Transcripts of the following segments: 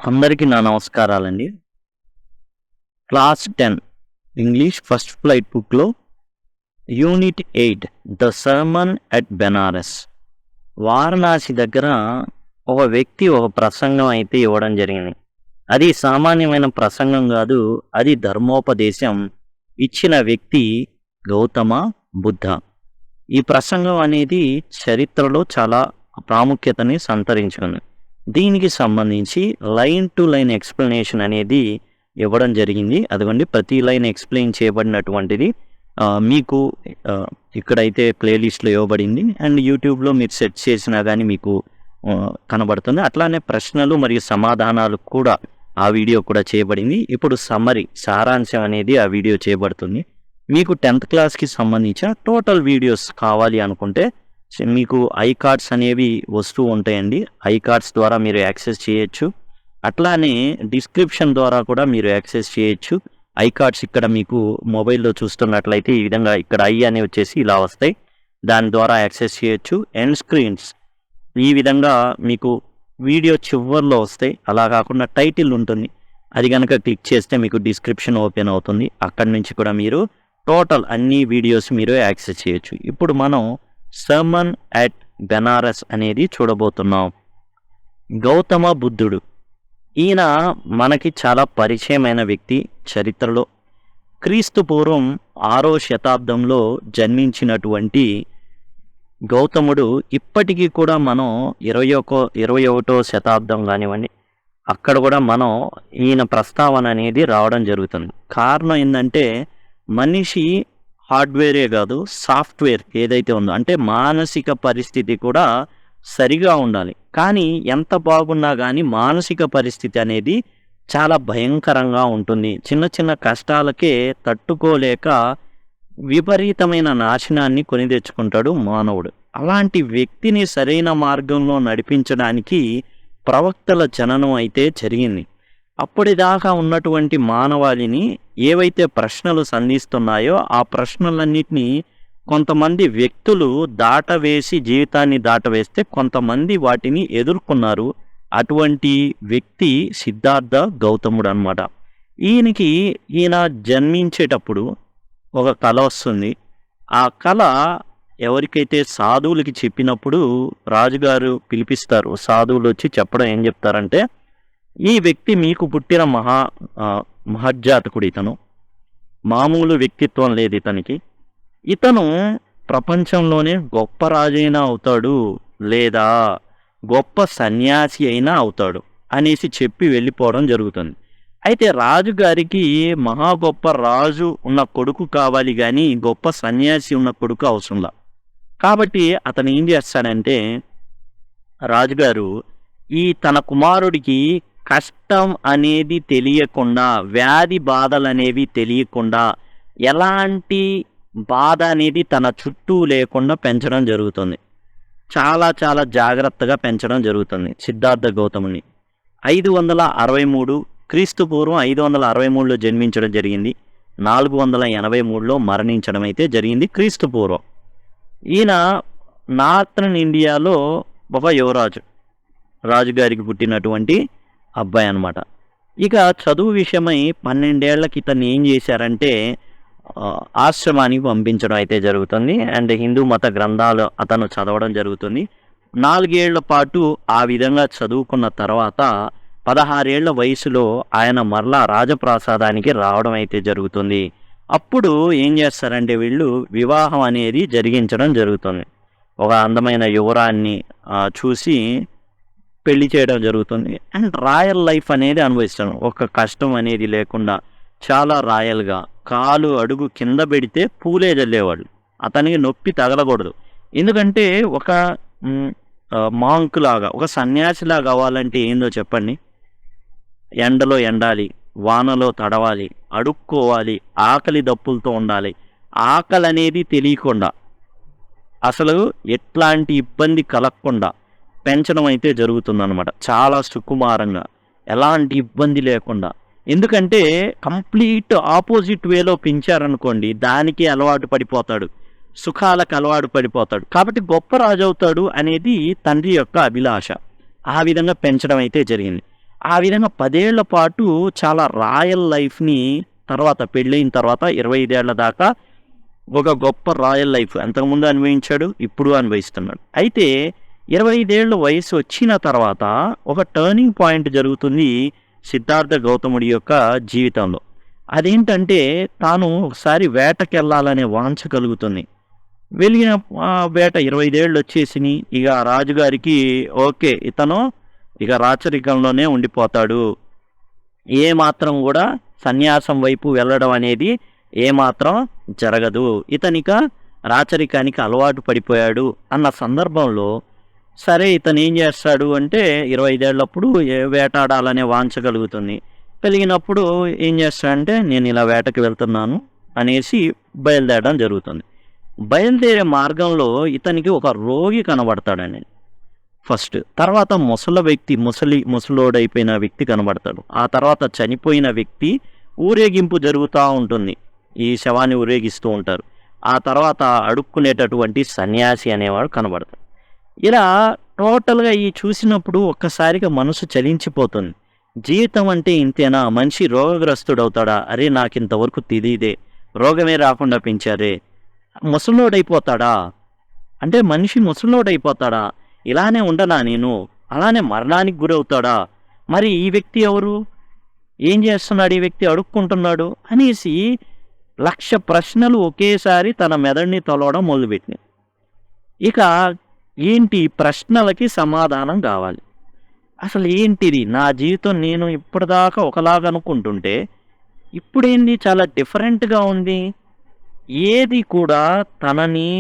అందరికీ నా నమస్కారాలండి. క్లాస్ 10 ఇంగ్లీష్ ఫస్ట్ ఫ్లైట్ బుక్లో unit 8 the sermon at Benares, Varanasi దగ్గర ఒక వ్యక్తి ఒక ప్రసంగం అయితే ఇవ్వడం జరిగింది. అది సామాన్యమైన ప్రసంగం కాదు, అది ధర్మోపదేశం ఇచ్చిన వ్యక్తి గౌతమ బుద్ధ. ఈ ప్రసంగం అనేది చరిత్రలో చాలా ప్రాముఖ్యతని సంతరించుకుంది. దీనికి సంబంధించి లైన్ టు లైన్ ఎక్స్ప్లెనేషన్ అనేది ఇవ్వడం జరిగింది. అదిగోండి, ప్రతి లైన్ ఎక్స్ప్లెయిన్ చేయబడినటువంటిది మీకు ఇక్కడైతే ప్లేలిస్ట్లో ఇవ్వబడింది. అండ్ యూట్యూబ్లో మీరు సెర్చ్ చేసినా కానీ మీకు కనబడుతుంది. అట్లానే ప్రశ్నలు మరియు సమాధానాలు కూడా ఆ వీడియో కూడా చేయబడింది. ఇప్పుడు సమ్మరీ, సారాంశం అనేది ఆ వీడియో చేయబడుతుంది. మీకు 10th క్లాస్కి సంబంధించిన టోటల్ వీడియోస్ కావాలి అనుకుంటే మీకు ఐ కార్డ్స్ అనేవి వస్తూ ఉంటాయండి. ఐ కార్డ్స్ ద్వారా మీరు యాక్సెస్ చేయొచ్చు. అట్లానే డిస్క్రిప్షన్ ద్వారా కూడా మీరు యాక్సెస్ చేయొచ్చు. ఐ కార్డ్స్ ఇక్కడ మీకు మొబైల్లో చూస్తున్నట్లయితే ఈ విధంగా ఇక్కడ ఐ అనేవి వచ్చేసి ఇలా వస్తాయి, దాని ద్వారా యాక్సెస్ చేయొచ్చు. ఎండ్ స్క్రీన్స్ ఈ విధంగా మీకు వీడియో చివర్లో వస్తాయి. అలా కాకుండా టైటిల్ ఉంటుంది, అది కనుక క్లిక్ చేస్తే మీకు డిస్క్రిప్షన్ ఓపెన్ అవుతుంది. అక్కడి నుంచి కూడా మీరు టోటల్ అన్ని వీడియోస్ మీరు యాక్సెస్ చేయొచ్చు. ఇప్పుడు మనం సర్మన్ అట్ బెనారస్ అనేది చూడబోతున్నాం. గౌతమ బుద్ధుడు, ఈయన మనకి చాలా పరిచయమైన వ్యక్తి చరిత్రలో. క్రీస్తు పూర్వం 6వ శతాబ్దంలో జన్మించినటువంటి గౌతముడు ఇప్పటికీ కూడా మనం 21వ శతాబ్దం కానివ్వండి, అక్కడ కూడా మనం ఈయన ప్రస్తావన అనేది రావడం జరుగుతుంది. కారణం ఏంటంటే మనిషి హార్డ్వేరే కాదు, సాఫ్ట్వేర్ ఏదైతే ఉందో అంటే మానసిక పరిస్థితి కూడా సరిగా ఉండాలి. కానీ ఎంత బాగున్నా కానీ మానసిక పరిస్థితి అనేది చాలా భయంకరంగా ఉంటుంది. చిన్న చిన్న కష్టాలకే తట్టుకోలేక విపరీతమైన నాశనాన్ని కొని తెచ్చుకుంటాడు మానవుడు. అలాంటి వ్యక్తిని సరైన మార్గంలో నడిపించడానికి ప్రవక్తల జననం అయితే జరిగింది. అప్పటిదాకా ఉన్నటువంటి మానవాళిని ఏవైతే ప్రశ్నలు సంధిస్తున్నాయో ఆ ప్రశ్నలన్నింటినీ కొంతమంది వ్యక్తులు దాటవేసి జీవితాన్ని దాటవేస్తే కొంతమంది వాటిని ఎదుర్కొన్నారు. అటువంటి వ్యక్తి సిద్ధార్థ గౌతముడు అన్నమాట. ఈయన జన్మించేటప్పుడు ఒక కళ వస్తుంది. ఆ కళ ఎవరికైతే సాధువులకి చెప్పినప్పుడు రాజుగారు పిలిపిస్తారు. సాధువులు వచ్చి చెప్పడం ఏం చెప్తారంటే, ఈ వ్యక్తి మీకు పుట్టిన మహజ్జాతకుడు, ఇతను మామూలు వ్యక్తిత్వం లేదు ఇతనికి, ఇతను ప్రపంచంలోనే గొప్ప రాజైనా అవుతాడు లేదా గొప్ప సన్యాసి అయినా అవుతాడు అనేసి చెప్పి వెళ్ళిపోవడం జరుగుతుంది. అయితే రాజుగారికి మహా గొప్ప రాజు ఉన్న కొడుకు కావాలి కానీ గొప్ప సన్యాసి ఉన్న కొడుకు అవసరంలా. కాబట్టి అతను ఏం చేస్తాడంటే, రాజుగారు తన కుమారుడికి కష్టం అనేది తెలియకుండా, వ్యాధి బాధలు అనేవి తెలియకుండా, ఎలాంటి బాధ అనేది తన చుట్టూ లేకుండా పెంచడం జరుగుతుంది. చాలా చాలా జాగ్రత్తగా పెంచడం జరుగుతుంది సిద్ధార్థ గౌతముని. 563 క్రీస్తు పూర్వం 563లో జన్మించడం జరిగింది. 483లో మరణించడం అయితే జరిగింది క్రీస్తు పూర్వం. ఈయన నార్థన్ ఇండియాలో ఒక రాజుగారికి పుట్టినటువంటి అబ్బాయి అన్నమాట. ఇక చదువు విషయమై 12 ఏళ్లకి ఇతన్ని ఏం చేశారంటే ఆశ్రమానికి పంపించడం అయితే జరుగుతుంది. అండ్ హిందూ మత గ్రంథాలు అతను చదవడం జరుగుతుంది. 4 ఏళ్ల పాటు ఆ విధంగా చదువుకున్న తర్వాత 16 ఏళ్ల వయసులో ఆయన మరలా రాజప్రాసాదానికి రావడం అయితే జరుగుతుంది. అప్పుడు ఏం చేస్తారంటే వీళ్ళు వివాహం అనేది జరిగించడం జరుగుతుంది. ఒక అందమైన యువరాన్ని చూసి పెళ్లి చేయడం జరుగుతుంది. అండ్ రాయల్ లైఫ్ అనేది అనుభవిస్తాను. ఒక కష్టం అనేది లేకుండా చాలా రాయల్గా, కాలు అడుగు కింద పెడితే పూలే జల్లేవాళ్ళు, అతనికి నొప్పి తగలకూడదు. ఎందుకంటే ఒక మాంక్ లాగా, ఒక సన్యాసిలాగా అవ్వాలంటే ఏందో చెప్పండి. ఎండలో ఎండాలి, వానలో తడవాలి, అడుక్కోవాలి, ఆకలి దప్పులతో ఉండాలి. ఆకలి అనేది తెలియకుండా, అసలు ఎట్లాంటి ఇబ్బంది కలగకుండా పెంచడం అయితే జరుగుతుందన్నమాట. చాలా సుకుమారంగా, ఎలాంటి ఇబ్బంది లేకుండా. ఎందుకంటే కంప్లీట్ ఆపోజిట్ వేలో పెంచారనుకోండి, దానికి అలవాటు పడిపోతాడు, సుఖాలకు అలవాటు పడిపోతాడు. కాబట్టి గొప్ప రాజు అవుతాడు అనేది తండ్రి యొక్క అభిలాష. ఆ విధంగా పెంచడం అయితే జరిగింది. ఆ విధంగా 10 ఏళ్ల పాటు చాలా రాయల్ లైఫ్‌ని తర్వాత పెళ్ళైన తర్వాత 25 ఏళ్ల దాకా ఒక గొప్ప రాయల్ లైఫ్ అంతకుముందు అనుభవించాడు. ఇప్పుడు అనుభవిస్తున్నాడు. అయితే 25 ఏళ్ల వయసు వచ్చిన తర్వాత ఒక టర్నింగ్ పాయింట్ జరుగుతుంది సిద్ధార్థ గౌతముడి యొక్క జీవితంలో. అదేంటంటే తాను ఒకసారి వేటకెళ్ళాలనే వాంఛ కలుగుతుంది. వెలిగిన వేట 25 ఏళ్ళు వచ్చేసినాయి. ఇక రాజుగారికి ఓకే. ఇతను ఇక రాచరికంలోనే ఉండిపోతాడు. ఏమాత్రం కూడా సన్యాసం వైపు వెళ్ళడం అనేది ఏమాత్రం జరగదు. ఇతనిక రాచరికానికి అలవాటు పడిపోయాడు అన్న సందర్భంలో సరే ఇతను ఏం చేస్తాడు అంటే 25 ఏళ్ళప్పుడు వేటాడాలనే వాంఛ కలుగుతుంది. కలిగినప్పుడు ఏం చేస్తాడంటే నేను ఇలా వేటకి వెళ్తున్నాను అనేసి బయలుదేరడం జరుగుతుంది. బయలుదేరే మార్గంలో ఇతనికి ఒక రోగి కనబడతాడండి ఫస్ట్. తర్వాత ముసలోడైపోయిన వ్యక్తి కనబడతాడు. ఆ తర్వాత చనిపోయిన వ్యక్తి ఊరేగింపు జరుగుతూ ఉంటుంది. ఈ శవాన్ని ఊరేగిస్తూ ఉంటారు. ఆ తర్వాత అడుక్కునేటటువంటి సన్యాసి అనేవాడు కనబడతాడు. ఇలా టోటల్గా ఈ చూసినప్పుడు ఒక్కసారిగా మనసు చలించిపోతుంది. జీవితం అంటే ఇంతేనా? మనిషి రోగగ్రస్తుడవుతాడా? అరే నాకింతవరకు తెలియదే, రోగమే రాకుండా పెంచారే, ముసలోడైపోతాడా? అంటే మనిషి ముసలోడైపోతాడా? ఇలానే ఉండనా నేను? అలానే మరణానికి గురవుతాడా? మరి ఈ వ్యక్తి ఎవరు? ఏం చేస్తున్నాడు ఈ వ్యక్తి? అడుక్కుంటున్నాడు అనేసి 1,00,000 ప్రశ్నలు ఒకేసారి తన మెదడుని తొలవడం మొదలుపెట్టినాయి. ఇక ఏంటి ప్రశ్నలకి సమాధానం కావాలి. అసలు ఏంటిది నా జీవితం? నేను ఇప్పటిదాకా ఒకలాగా అనుకుంటుంటే ఇప్పుడేంది చాలా డిఫరెంట్గా ఉంది. ఏది కూడా తనని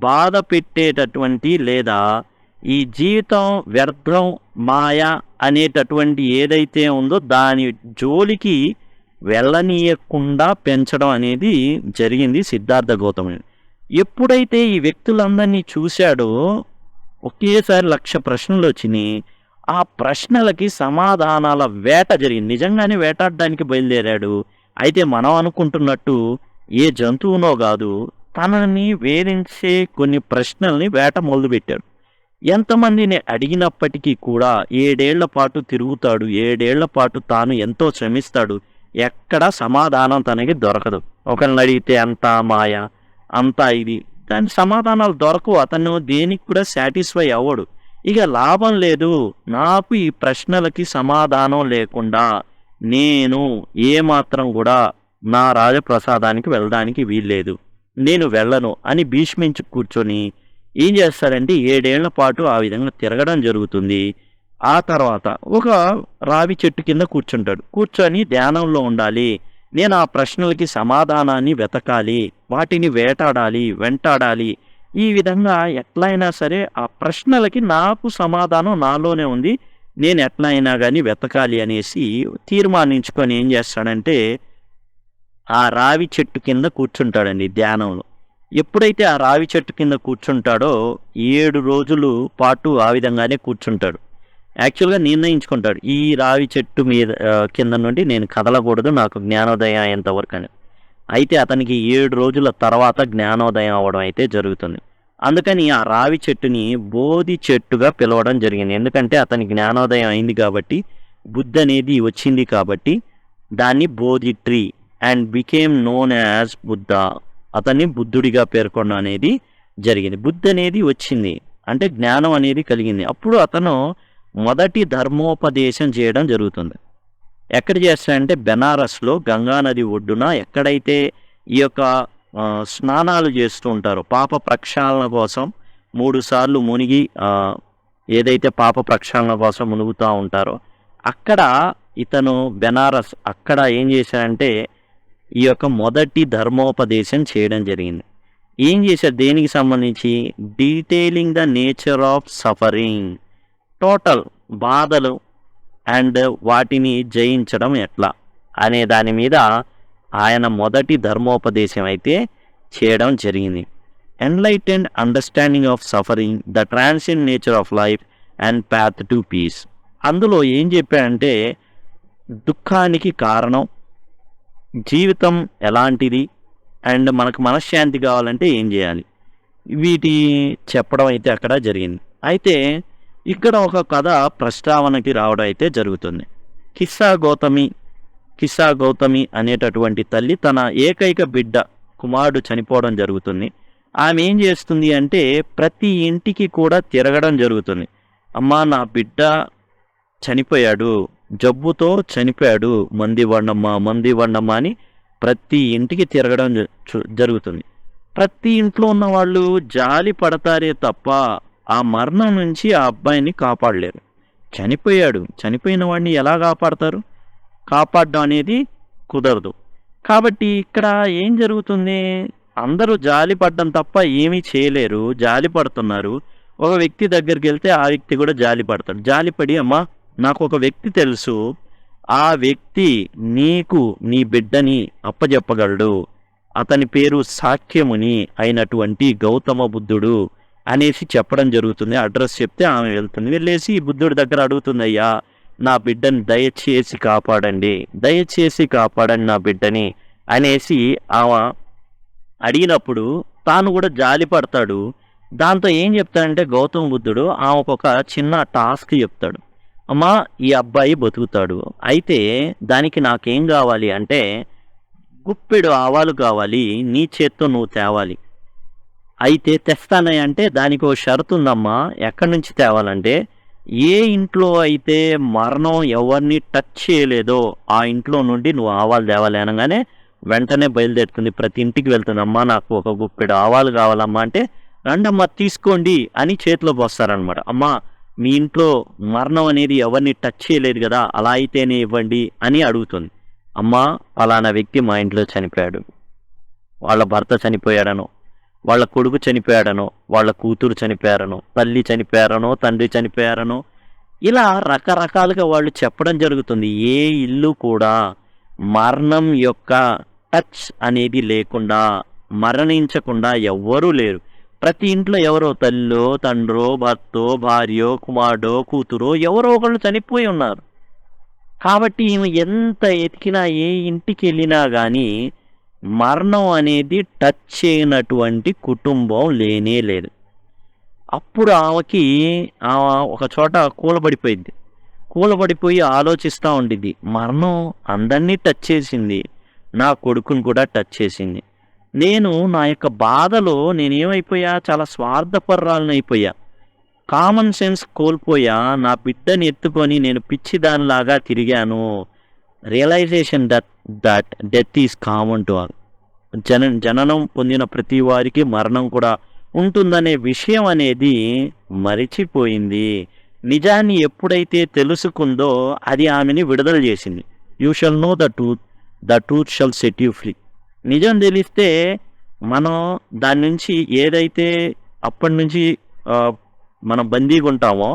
బాధ పెట్టేటటువంటి లేదా ఈ జీవితం వ్యర్థం మాయ అనేటటువంటి ఏదైతే ఉందో దాని జోలికి వెళ్ళనీయకుండా పెంచడం అనేది జరిగింది సిద్ధార్థ గౌతముని. ఎప్పుడైతే ఈ వ్యక్తులందరినీ చూశాడో ఒకేసారి 1,00,000 ప్రశ్నలు వచ్చినాయి. ఆ ప్రశ్నలకి సమాధానాల వేట జరిగింది. నిజంగానే వేటాడడానికి బయలుదేరాడు. అయితే మనం అనుకుంటున్నట్టు ఏ జంతువునో కాదు, తనని వేధించే కొన్ని ప్రశ్నల్ని వేట మొదలుపెట్టాడు. ఎంతమందిని అడిగినప్పటికీ కూడా 7 ఏళ్ల పాటు తిరుగుతాడు. 7 ఏళ్ల పాటు తాను ఎంతో శ్రమిస్తాడు. ఎక్కడ సమాధానం తనకి దొరకదు. ఒకరిని అడిగితే అంతా మాయ, అంతా ఇది, దాని సమాధానాలు దొరకవు. అతను దేనికి కూడా సాటిస్ఫై అవ్వడు. ఇక లాభం లేదు, నాకు ఈ ప్రశ్నలకి సమాధానం లేకుండా నేను ఏమాత్రం కూడా నా రాజప్రసాదానికి వెళ్ళడానికి వీల్లేదు, నేను వెళ్ళను అని భీష్మించి కూర్చొని ఏం చేస్తాడంటే 7 ఏళ్ల పాటు ఆ విధంగా తిరగడం జరుగుతుంది. ఆ తర్వాత ఒక రావి చెట్టు కింద కూర్చుంటాడు. కూర్చొని ధ్యానంలో ఉండాలి. నేను ఆ ప్రశ్నలకి సమాధానాన్ని వెతకాలి, వాటిని వేటాడాలి, వెంటాడాలి. ఈ విధంగా ఎట్లయినా సరే ఆ ప్రశ్నలకి నాకు సమాధానం నాలోనే ఉంది, నేను ఎట్లయినా కానీ వెతకాలి అనేసి తీర్మానించుకొని ఏం చేస్తాడంటే ఆ రావి చెట్టు కింద కూర్చుంటాడండి ధ్యానంలో. ఎప్పుడైతే ఆ రావి చెట్టు కింద కూర్చుంటాడో 7 రోజులు పాటు ఆ విధంగానే కూర్చుంటాడు. యాక్చువల్గా నిర్ణయించుకుంటాడు ఈ రావి చెట్టు మీద కింద నుండి నేను కదలకూడదు, నాకు జ్ఞానోదయం అయ్యేంతవరకు అని. అయితే అతనికి 7 రోజుల తర్వాత జ్ఞానోదయం అవ్వడం అయితే జరుగుతుంది. అందుకని ఆ రావి చెట్టుని బోధి చెట్టుగా పిలవడం జరిగింది. ఎందుకంటే అతనికి జ్ఞానోదయం అయింది కాబట్టి, బుద్ధి అనేది వచ్చింది కాబట్టి దాన్ని Bodhi tree and became known as Buddha, అతన్ని బుద్ధుడిగా పేర్కొనడం అనేది జరిగింది. బుద్ధి అనేది వచ్చింది అంటే జ్ఞానం అనేది కలిగింది. అప్పుడు అతను మొదటి ధర్మోపదేశం చేయడం జరుగుతుంది. ఎక్కడ చేస్తాడంటే బెనారస్లో గంగానది ఒడ్డున ఎక్కడైతే ఈ యొక్క స్నానాలు చేస్తూ ఉంటారో పాప ప్రక్షాళన కోసం 3 సార్లు మునిగి ఏదైతే పాప ప్రక్షాళన కోసం మునుగుతూ ఉంటారో అక్కడ ఇతను బెనారస్ అక్కడ ఏం చేశాడంటే ఈ యొక్క మొదటి ధర్మోపదేశం చేయడం జరిగింది. ఏం చేశారు? దేనికి సంబంధించి? Detailing the nature of suffering, total బాధలు అండ్ వాటిని జయించడం ఎట్లా అనే దాని మీద ఆయన మొదటి ధర్మోపదేశం అయితే చేయడం జరిగింది. Enlightened understanding of suffering, the transcend nature of life and path to peace. అందులో ఏం చెప్పాడంటే దుఃఖానికి కారణం, జీవితం ఎలాంటిది అండ్ మనకు మనశ్శాంతి కావాలంటే ఏం చేయాలి, వీటి చెప్పడం అయితే అక్కడ జరిగింది. అయితే ఇక్కడ ఒక కథ ప్రస్తావనకి రావడం అయితే జరుగుతుంది. కిస్సా గౌతమి అనేటటువంటి తల్లి తన ఏకైక బిడ్డ కుమారుడు చనిపోవడం జరుగుతుంది. ఆమె ఏం చేస్తుంది అంటే ప్రతి ఇంటికి కూడా తిరగడం జరుగుతుంది. అమ్మా, నా బిడ్డ చనిపోయాడు, జబ్బుతో చనిపోయాడు, మంది వండమ్మా అని ప్రతి ఇంటికి తిరగడం జరుగుతుంది. ప్రతి ఇంట్లో ఉన్న వాళ్ళు జాలి పడతారే తప్ప ఆ మరణం నుంచి ఆ అబ్బాయిని కాపాడలేరు. చనిపోయిన వాడిని ఎలా కాపాడతారు? కాపాడడం అనేది కుదరదు. కాబట్టి ఇక్కడ ఏం జరుగుతుంది, అందరూ జాలి పడడం తప్ప ఏమీ చేయలేరు, జాలి పడుతున్నారు. ఒక వ్యక్తి దగ్గరికి వెళ్తే ఆ వ్యక్తి కూడా జాలి పడతాడు. జాలిపడి, అమ్మా, నాకు ఒక వ్యక్తి తెలుసు, ఆ వ్యక్తి నీకు నీ బిడ్డని అప్పజెప్పగలడు, అతని పేరు సాఖ్యముని అయినటువంటి గౌతమ బుద్ధుడు అనేసి చెప్పడం జరుగుతుంది. అడ్రస్ చెప్తే ఆమె వెళ్తుంది. వెళ్ళేసి బుద్ధుడి దగ్గర అడుగుతుంది, అయ్యా, నా బిడ్డని దయచేసి కాపాడండి నా బిడ్డని అనేసి ఆమె అడిగినప్పుడు తాను కూడా జాలి పడతాడు. దాంతో ఏం చెప్తాడంటే గౌతమ బుద్ధుడు ఆమెకు ఒక చిన్న టాస్క్ చెప్తాడు. అమ్మా, ఈ అబ్బాయి బతుకుతాడు, అయితే దానికి నాకేం కావాలి అంటే గుప్పెడు ఆవాలు కావాలి, నీ చేత్తో నువ్వు తేవాలి. అయితే తెస్తానే అంటే దానికి ఓ షరతు ఉందమ్మా. ఎక్కడి నుంచి తేవాలంటే ఏ ఇంట్లో అయితే మరణం ఎవరిని టచ్ చేయలేదో ఆ ఇంట్లో నుండి నువ్వు ఆవాలు తేవాలి అనగానే వెంటనే బయలుదేరుతుంది. ప్రతి ఇంటికి వెళ్తుంది. అమ్మా, నాకు ఒక గుప్పెడు ఆవాలు కావాలమ్మా అంటే రండమ్మా తీసుకోండి అని చేతిలో పోస్తారనమాట. అమ్మా, మీ ఇంట్లో మరణం అనేది ఎవరిని టచ్ చేయలేదు కదా, అలా అయితేనే ఇవ్వండి అని అడుగుతుంది. అమ్మా, ఫలానా వ్యక్తి మా ఇంట్లో చనిపోయాడు, వాళ్ళ భర్త చనిపోయాడనో, వాళ్ళ కొడుకు చనిపోయాడనో, వాళ్ళ కూతురు చనిపోయారనో, తల్లి చనిపోయారనో, తండ్రి చనిపోయారనో, ఇలా రకరకాలుగా వాళ్ళు చెప్పడం జరుగుతుంది. ఏ ఇల్లు కూడా మరణం యొక్క టచ్ అనేది లేకుండా, మరణించకుండా ఎవ్వరూ లేరు. ప్రతి ఇంట్లో ఎవరో తల్లో, తండ్రో, భర్తో, భార్యో, కుమారుడో, కూతురో ఎవరో ఒకళ్ళు చనిపోయి ఉన్నారు. కాబట్టి ఈమె ఎంత ఎతికినా, ఏ ఇంటికి వెళ్ళినా కానీ మరణం అనేది టచ్ చేయనటువంటి కుటుంబం లేనే లేదు. అప్పుడు ఆమెకి ఒక చోట కూలబడిపోయి ఆలోచిస్తూ ఉండిద్ది. మరణం అందరినీ టచ్ చేసింది, నా కొడుకుని కూడా టచ్ చేసింది. నేను నా యొక్క బాధలో నేనేమైపోయా, చాలా స్వార్థపర్రాలను అయిపోయా, కామన్ సెన్స్ కోల్పోయా, నా బిడ్డని ఎత్తుకొని నేను పిచ్చిదానిలాగా తిరిగాను. Realisation that death is common to all. జననం పొందిన ప్రతి వారికి మరణం కూడా ఉంటుందనే విషయం అనేది మరిచిపోయింది. నిజాన్ని ఎప్పుడైతే తెలుసుకుందో అది ఆమెని విడుదల చేసింది. You shall know the truth shall set you free. నిజం తెలిస్తే మనం దాని నుంచి ఏదైతే అప్పటి నుంచి మనం బందీగా ఉంటామో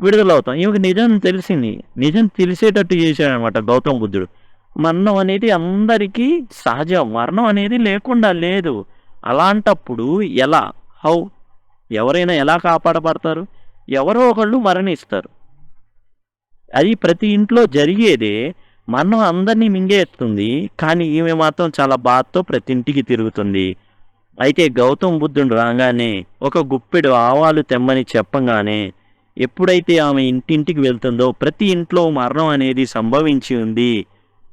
విడుదలవుతాం. ఈమెకి నిజం తెలిసింది, నిజం తెలిసేటట్టు చేశాడనమాట గౌతమ బుద్ధుడు. మరణం అనేది అందరికీ సహజం, మరణం అనేది లేకుండా లేదు. అలాంటప్పుడు ఎవరైనా ఎలా కాపాడబడతారు? ఎవరో ఒకళ్ళు మరణిస్తారు. అది ప్రతి ఇంట్లో జరిగేదే. మరణం అందరినీ మింగేస్తుంది, కానీ ఈమె మాత్రం చాలా బాధతో ప్రతి ఇంటికి తిరుగుతుంది. అయితే గౌతమ బుద్ధుడు రాగానే ఒక గుప్పెడు ఆవాలు తెమ్మని చెప్పగానే ఎప్పుడైతే ఆమె ఇంటింటికి వెళ్తుందో ప్రతి ఇంట్లో మరణం అనేది సంభవించి ఉంది.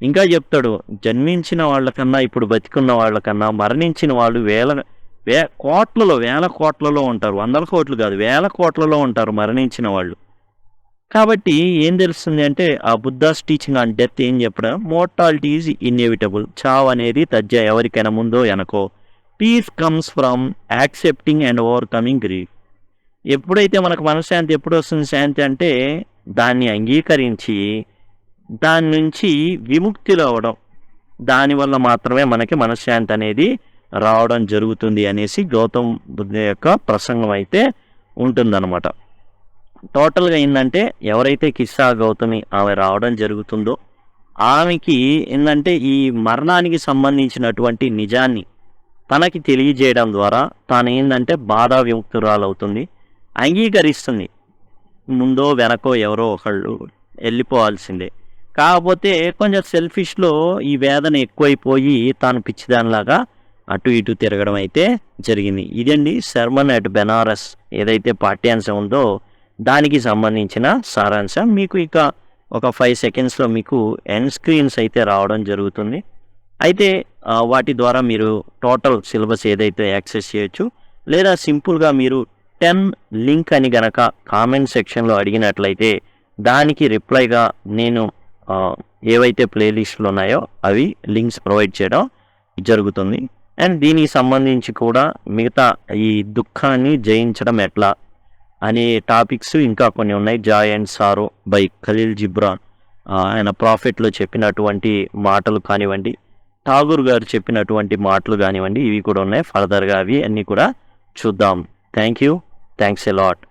ఇంకా చెప్తాడు, జన్మించిన వాళ్ళకన్నా ఇప్పుడు బతికున్న వాళ్ళకన్నా మరణించిన వాళ్ళు వేల కోట్లలో ఉంటారు. 100 కోట్లు కాదు, 1000 కోట్లలో ఉంటారు మరణించిన వాళ్ళు. కాబట్టి ఏం తెలుస్తుంది అంటే ఆ బుద్ధాస్ టీచింగ్ ఆన్ డెత్ ఏం చెప్పడం, మోర్టాలిటీ ఈజ్ ఇన్ఎవిటబుల్. చావు అనేది తథ్య, ఎవరికైనా ముందో వెనకో. Peace comes from accepting and overcoming grief. ఎప్పుడైతే మనకు మనశ్శాంతి ఎప్పుడు వస్తుంది? శాంతి అంటే దాన్ని అంగీకరించి దాని నుంచి విముక్తిలో అవ్వడం, దానివల్ల మాత్రమే మనకి మనశ్శాంతి అనేది రావడం జరుగుతుంది అనేసి గౌతమ్ బుద్ధ యొక్క ప్రసంగం అయితే ఉంటుందన్నమాట. టోటల్గా ఏంటంటే ఎవరైతే కిస్సా గౌతమి ఆమె రావడం జరుగుతుందో ఆమెకి ఏంటంటే ఈ మరణానికి సంబంధించినటువంటి నిజాన్ని తనకి తెలియజేయడం ద్వారా తాను ఏంటంటే బాధా విముక్తురాలవుతుంది, అంగీకరిస్తుంది. ముందో వెనకో ఎవరో ఒకళ్ళు వెళ్ళిపోవాల్సిందే. కాకపోతే కొంచెం సెల్ఫిష్లో ఈ వేదన ఎక్కువైపోయి తాను పిచ్చిదానిలాగా అటు ఇటు తిరగడం అయితే జరిగింది. ఇదండి సర్మన్ అట్ బెనారస్ ఏదైతే పాఠ్యాంశం ఉందో దానికి సంబంధించిన సారాంశం మీకు ఇక ఒక 5 సెకండ్స్లో మీకు ఎండ్ స్క్రీన్స్ అయితే రావడం జరుగుతుంది. అయితే వాటి ద్వారా మీరు టోటల్ సిలబస్ ఏదైతే యాక్సెస్ చేయొచ్చు, లేదా సింపుల్గా మీరు 10 లింక్ అని గనక కామెంట్ సెక్షన్లో అడిగినట్లయితే దానికి రిప్లైగా నేను ఏవైతే ప్లేలిస్టులు ఉన్నాయో అవి లింక్స్ ప్రొవైడ్ చేయడం జరుగుతుంది. అండ్ దీనికి సంబంధించి కూడా మిగతా ఈ దుఃఖాన్ని జయించడం ఎట్లా అనే టాపిక్స్ ఇంకా కొన్ని ఉన్నాయి. Joy and sorrow by Khalil Gibran, ఆయన ప్రాఫిట్లో చెప్పినటువంటి మాటలు కానివ్వండి, ఠాగూర్ గారు చెప్పినటువంటి మాటలు కానివ్వండి, ఇవి కూడా ఉన్నాయి. ఫర్దర్గా అవి అన్నీ కూడా చూద్దాం. Thank you, thanks a lot.